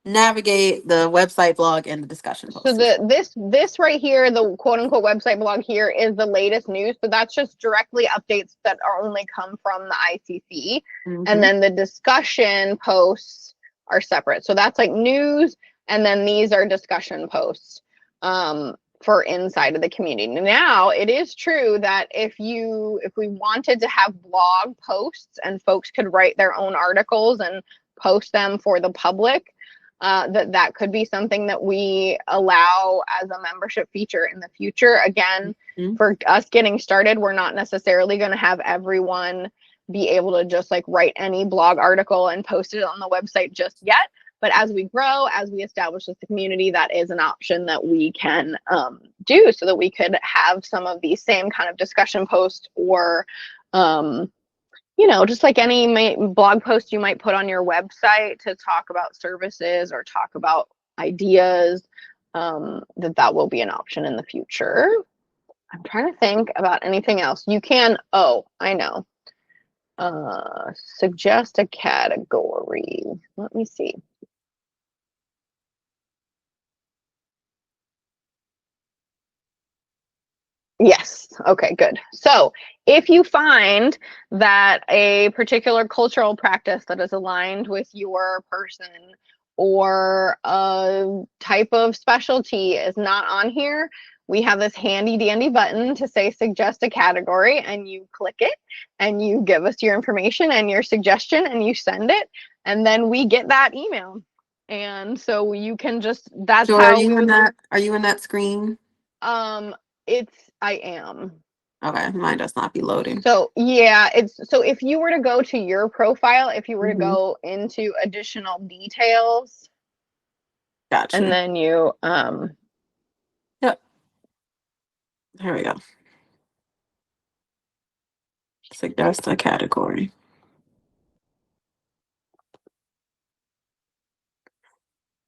navigate the website blog and the discussion So posts. this right here, the quote unquote website blog here is the latest news. So that's just directly updates that are only come from the ICC. And then the discussion posts are separate. So that's like news, and then these are discussion posts for inside of the community. Now, it is true that if we wanted to have blog posts and folks could write their own articles and post them for the public, that could be something that we allow as a membership feature in the future. Again, for us getting started, we're not necessarily going to have everyone be able to just like write any blog article and post it on the website just yet. But as we grow, as we establish this community, that is an option that we can do, so that we could have some of these same kind of discussion posts or just like any blog post you might put on your website to talk about services or talk about ideas, that will be an option in the future. I'm trying to think about anything else. You can, I know. Suggest a category. Let me see. Yes. Okay, good. So if you find that a particular cultural practice that is aligned with your person or a type of specialty is not on here, we have this handy dandy button to say suggest a category, and you click it and you give us your information and your suggestion and you send it, and then we get that email. And so you can that's Joy, how we would. are you in that screen? I am. Okay, mine does not be loading. So yeah, so if you were to go to your profile, if you were to go into additional details, gotcha. and then you yep. Here we go. Suggest a category.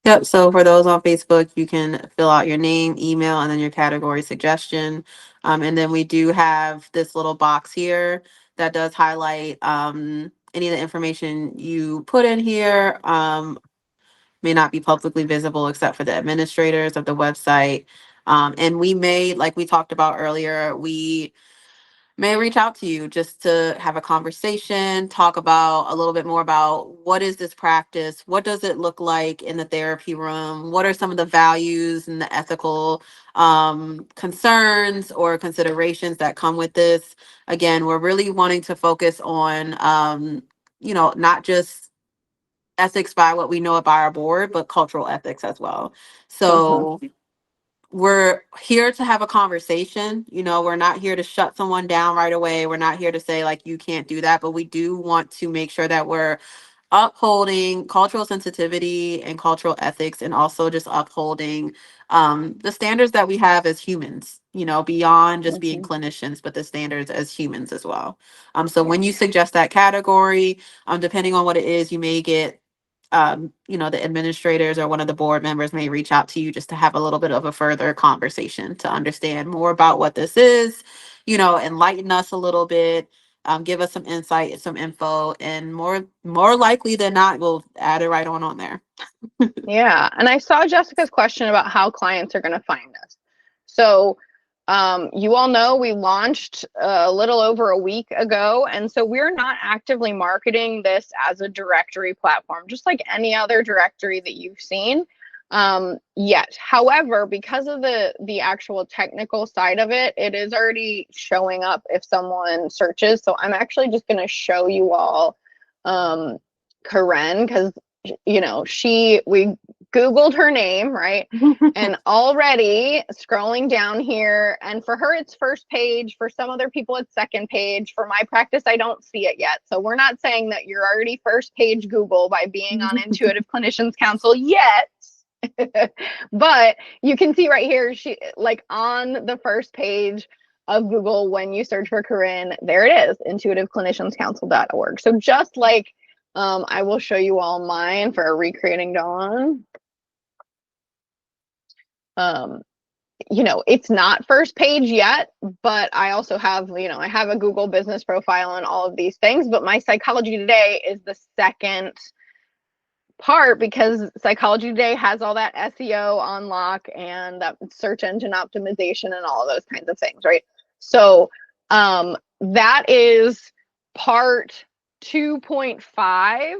Yep. So for those on Facebook, you can fill out your name, email, and then your category suggestion. And then we do have this little box here that does highlight any of the information you put in here. May not be publicly visible except for the administrators of the website. And we may, like we talked about earlier, we may reach out to you just to have a conversation, talk about a little bit more about what is this practice? What does it look like in the therapy room? What are some of the values and the ethical concerns or considerations that come with this? Again, we're really wanting to focus on not just ethics by what we know about our board, but cultural ethics as well. Mhm. So we're here to have a conversation. We're not here to shut someone down right away. We're not here to say, like, you can't do that, but we do want to make sure that we're upholding cultural sensitivity and cultural ethics, and also just upholding the standards that we have as humans, beyond just being Mhm. clinicians, but the standards as humans as well. So Yeah. when you suggest that category, depending on what it is, you may get the administrators or one of the board members may reach out to you just to have a little bit of a further conversation to understand more about what this is, enlighten us a little bit, give us some insight, some info, and more likely than not, we'll add it right on there. Yeah. And I saw Jessica's question about how clients are going to find us. So, you all know we launched a little over a week ago. And so we're not actively marketing this as a directory platform, just like any other directory that you've seen yet. However, because of the actual technical side of it, it is already showing up if someone searches. So I'm actually just going to show you all Karen, because we Googled her name, right? And already scrolling down here, and for her, it's first page. For some other people, it's second page. For my practice, I don't see it yet. So we're not saying that you're already first page Google by being on Intuitive Clinicians Council yet. But you can see right here, she like on the first page of Google, when you search for Corinne, there it is, intuitiveclinicianscouncil.org. So just like I will show you all mine for Recreating Dawn. Um, it's not first page yet, but I also have, I have a Google business profile and all of these things, but my Psychology Today is the second part, because Psychology Today has all that SEO on lock and that search engine optimization and all of those kinds of things, right? So that is part 2.5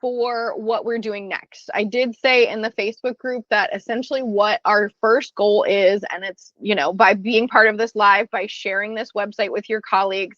for what we're doing next. I did say in the Facebook group that essentially what our first goal is, and it's, by being part of this live, by sharing this website with your colleagues,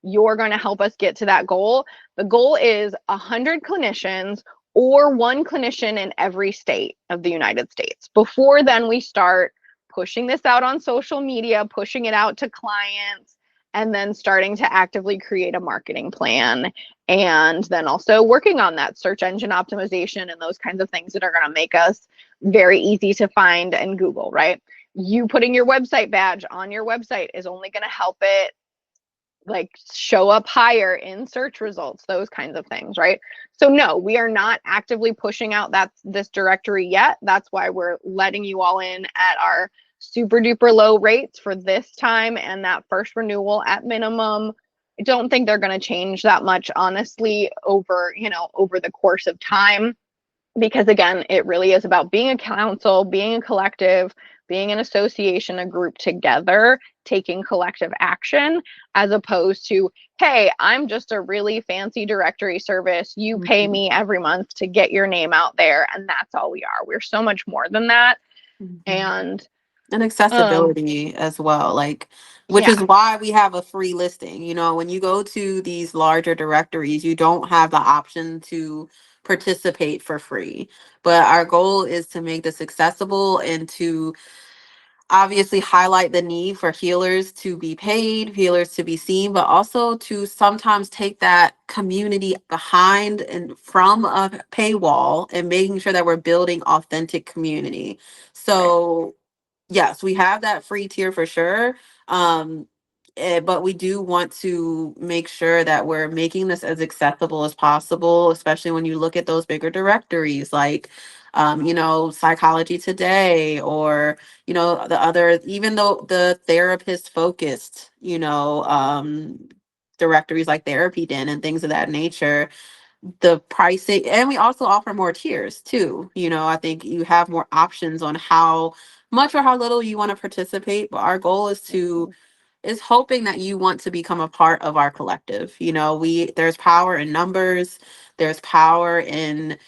you're going to help us get to that goal. The goal is 100 clinicians or one clinician in every state of the United States. Before then, we start pushing this out on social media, pushing it out to clients, and then starting to actively create a marketing plan. And then also working on that search engine optimization and those kinds of things that are going to make us very easy to find in Google, right? You putting your website badge on your website is only going to help it like show up higher in search results, those kinds of things, right? So no, we are not actively pushing out this directory yet. That's why we're letting you all in at our super duper low rates for this time, and that first renewal at minimum. I don't think they're going to change that much, honestly, over the course of time, because again, it really is about being a council, being a collective, being an association, a group together, taking collective action, as opposed to, hey, I'm just a really fancy directory service. You pay Mhm. me every month to get your name out there, and that's all we are. We're so much more than that. Mhm. And And accessibility as well, like, which yeah. is why we have a free listing. When you go to these larger directories, you don't have the option to participate for free, but our goal is to make this accessible and to obviously highlight the need for healers to be paid, healers to be seen, but also to sometimes take that community behind and from a paywall and making sure that we're building authentic community. Right. So yes, we have that free tier for sure. But we do want to make sure that we're making this as accessible as possible, especially when you look at those bigger directories like, Psychology Today, or, the other, even though the therapist focused, directories like Therapy Den and things of that nature, the pricing, and we also offer more tiers too. I think you have more options on how much or how little you want to participate, but our goal Mhm. is hoping that you want to become a part of our collective. There's power in numbers, there's power in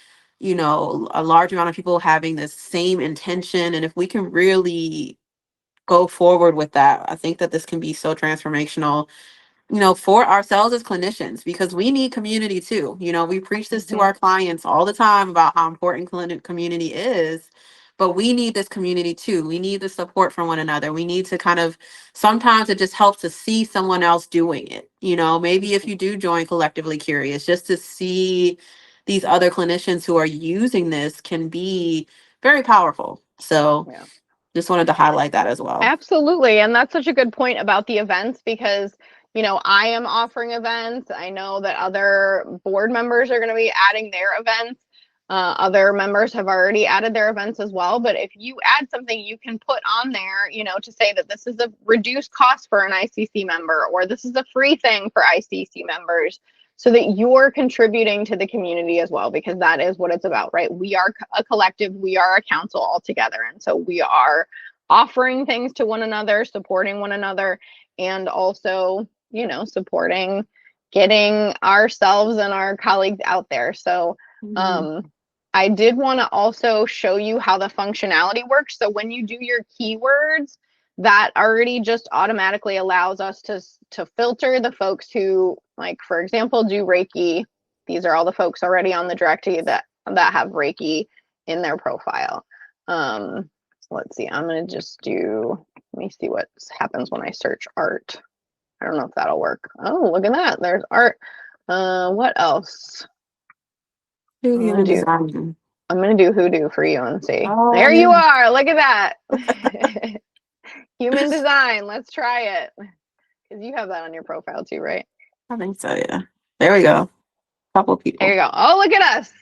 a large amount of people having the same intention, and if we can really go forward with that, I think that this can be so transformational, for ourselves as clinicians, because we need community too. We preach this to our clients all the time about how important community is, but we need this community too. We need the support from one another. We need to kind of, sometimes it just helps to see someone else doing it. Maybe if you do join Collectively Curious, just to see these other clinicians who are using this can be very powerful. So Yeah. just wanted to highlight that as well. Absolutely. And that's such a good point about the events because, I am offering events. I know that other board members are going to be adding their events. Other members have already added their events as well. But if you add something you can put on there, to say that this is a reduced cost for an ICC member, or this is a free thing for ICC members, so that you're contributing to the community as well, because that is what it's about, right? We are a collective, we are a council all together. And so we are offering things to one another, supporting one another, and also, supporting getting ourselves and our colleagues out there. So I did want to also show you how the functionality works. So when you do your keywords, that already just automatically allows us to filter the folks who, like, for example, do Reiki. These are all the folks already on the directory that have Reiki in their profile. Let's see, I'm going to just let me see what happens when I search art. I don't know if that'll work. Oh, look at that. There's art. What else? I'm going to do hoodoo for you and see. Oh, there yeah. you are. Look at that. Human design. Let's try it. Because you have that on your profile too, right? I think so, yeah. There we go. Couple people. There you go. Oh, look at us.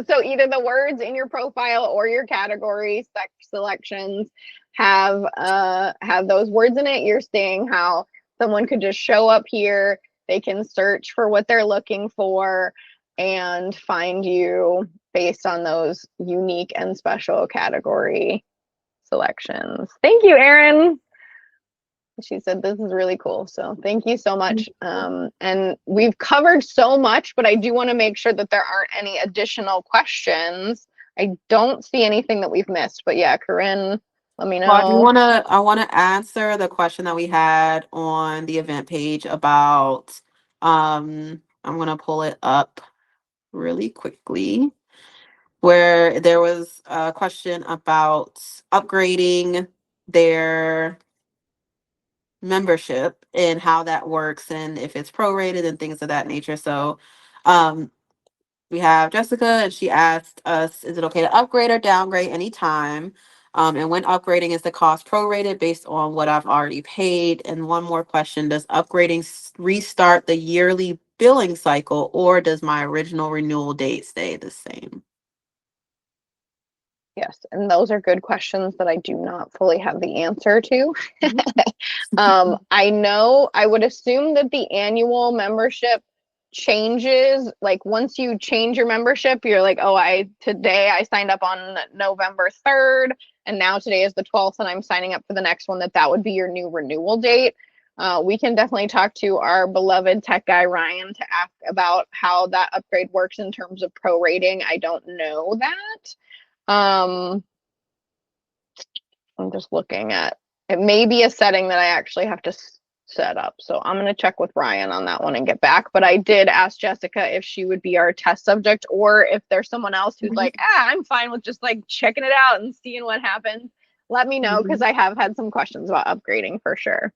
So either the words in your profile or your category selections have those words in it. You're seeing how someone could just show up here. They can search for what they're looking for and find you based on those unique and special category selections. Thank you, Erin. She said this is really cool, so thank you so much. And we've covered so much, but I do want to make sure that there aren't any additional questions. I don't see anything that we've missed, but yeah, Corinne, let me know. Well, I want to answer the question that we had on the event page about I'm going to pull it up really quickly, where there was a question about upgrading their membership and how that works and if it's prorated and things of that nature. So we have Jessica, and she asked us, is it okay to upgrade or downgrade anytime? And when upgrading, is the cost prorated based on what I've already paid? And one more question, does upgrading restart the yearly billing cycle, or does my original renewal date stay the same? Yes, and those are good questions that I do not fully have the answer to. I know, I would assume that the annual membership changes. Like once you change your membership, you're like, oh, today I signed up on November 3rd, and now today is the 12th, and I'm signing up for the next one, that would be your new renewal date. We can definitely talk to our beloved tech guy, Ryan, to ask about how that upgrade works in terms of prorating. I don't know that. I'm just looking at it. May be a setting that I actually have to set up. So I'm going to check with Ryan on that one and get back. But I did ask Jessica if she would be our test subject, or if there's someone else who's like, I'm fine with just like checking it out and seeing what happens. Let me know, because I have had some questions about upgrading for sure.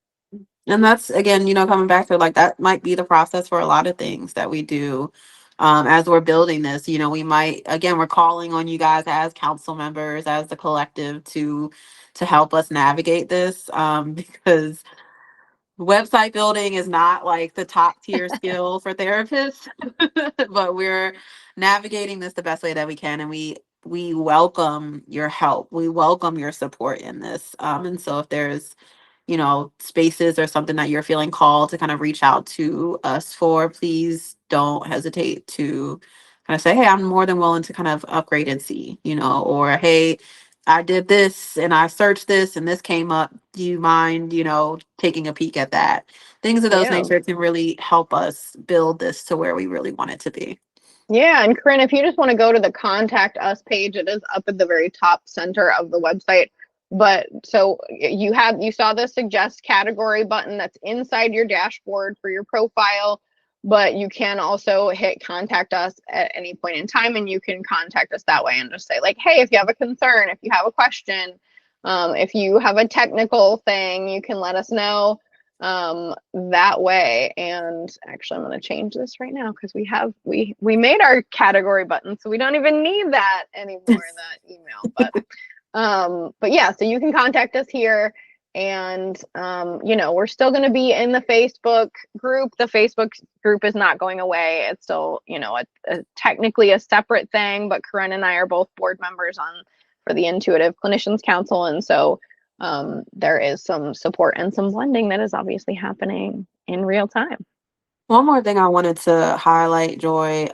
And that's, again, coming back to like, that might be the process for a lot of things that we do. As we're building this, we might, again, we're calling on you guys as council members, as the collective, to help us navigate this, because website building is not like the top tier skill for therapists, but we're navigating this the best way that we can, and we welcome your help. We welcome your support in this. And so if there's spaces or something that you're feeling called to kind of reach out to us for, please don't hesitate to kind of say, hey, I'm more than willing to kind of upgrade and see, or hey, I did this and I searched this and this came up. Do you mind, taking a peek at that? Things of those nature can really help us build this to where we really want it to be. Yeah, and Corinne, if you just want to go to the contact us page, it is up at the very top center of the website. But so you saw the suggest category button that's inside your dashboard for your profile, but you can also hit contact us at any point in time, and you can contact us that way and just say like, hey, if you have a concern, if you have a question, if you have a technical thing, you can let us know that way. And actually, I'm going to change this right now because we made our category button, so we don't even need that anymore, that email. But yeah, so you can contact us here, and we're still going to be in the Facebook group. The Facebook group is not going away. It's still, technically a separate thing, but Corinne and I are both board members for the Intuitive Clinicians Council, and so there is some support and some blending that is obviously happening in real time. One more thing I wanted to highlight, Joy,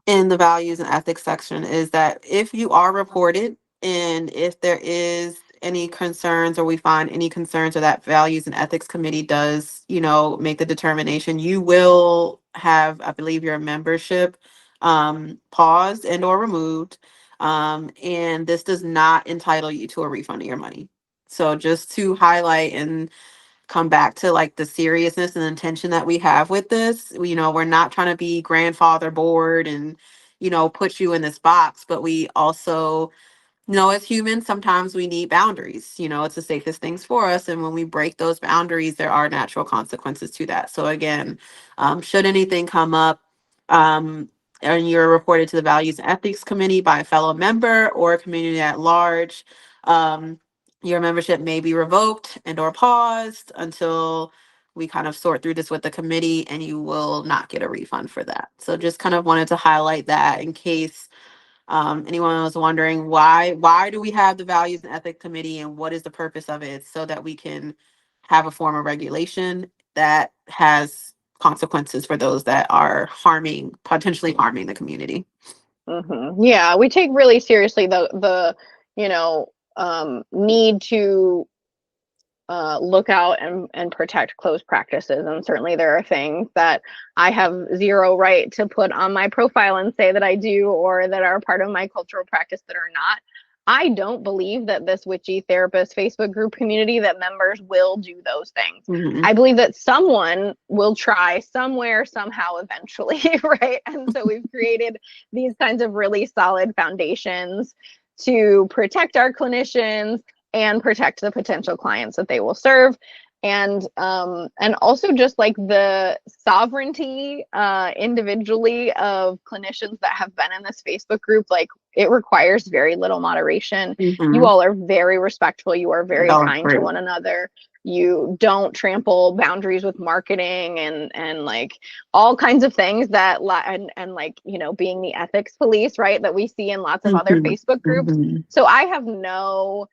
in the values and ethics section is that if you are reported and if there is any concerns or we find any concerns or that values and ethics committee does, make the determination, you will have, I believe, your membership paused and or removed. And this does not entitle you to a refund of your money. So just to highlight and come back to like the seriousness and intention that we have with this. We're not trying to be grandfather board and, put you in this box, but we also as humans, sometimes we need boundaries. It's the safest things for us. And when we break those boundaries, there are natural consequences to that. So again, should anything come up, and you're reported to the Values and Ethics Committee by a fellow member or a community at large, your membership may be revoked and or paused until we kind of sort through this with the committee, and you will not get a refund for that. So just kind of wanted to highlight that in case anyone was wondering why do we have the Values and Ethics Committee and what is the purpose of it? It's so that we can have a form of regulation that has consequences for those that are potentially harming the community. Mm-hmm. Yeah, we take really seriously the need to look out and protect closed practices. And certainly there are things that I have zero right to put on my profile and say that I do, or that are part of my cultural practice that are not. I don't believe that this witchy therapist Facebook group community, that members will do those things. Mm-hmm. I believe that someone will try somewhere, somehow, eventually, right? And so we've created these kinds of really solid foundations to protect our clinicians and protect the potential clients that they will serve. And also just like the sovereignty individually of clinicians that have been in this Facebook group, like it requires very little moderation. Mm-hmm. You all are very respectful. You are very Oh, kind great. to one another. You don't trample boundaries with marketing and like all kinds of things that and like, being the ethics police, right, that we see in lots of other Mm-hmm. Facebook groups. Mm-hmm. So I have no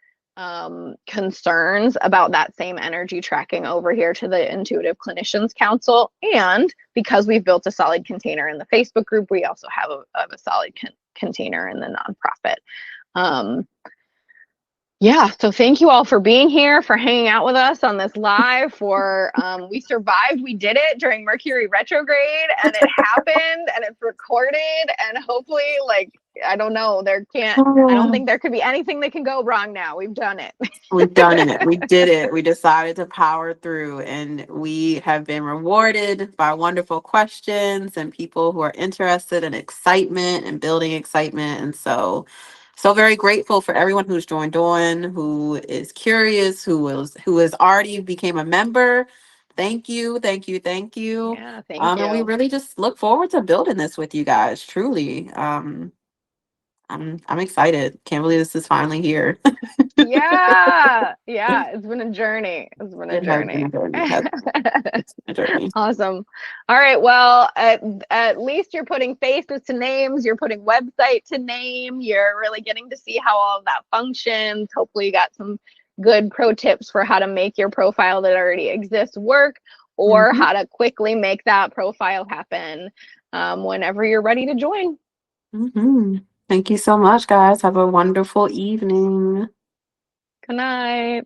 concerns about that same energy tracking over here to the Intuitive Clinicians Council. And because we've built a solid container in the Facebook group, we also have a solid container in the nonprofit. Yeah, so thank you all for being here, for hanging out with us on this live. We survived, we did it during Mercury retrograde, and it happened, and it's recorded, and hopefully, like, I don't know, I don't think there could be anything that can go wrong now. We've done it. We've done it. We did it. We decided to power through, and we have been rewarded by wonderful questions and people who are interested in excitement and building excitement. And so very grateful for everyone who's joined on, who is curious, who has already became a member. Thank you, thank you, thank you. Yeah, thank And we you. really just look forward to building this with you guys. Truly, I'm excited. Can't believe this is finally here. Yeah, it's been a journey. It's been a It has been journey. a journey. It's been a journey. Awesome. All right. Well, at least you're putting faces to names. You're putting website to name. You're really getting to see how all of that functions. Hopefully, you got some good pro tips for how to make your profile that already exists work, or how to quickly make that profile happen whenever you're ready to join. Mm-hmm. Thank you so much, guys. Have a wonderful evening. Good night.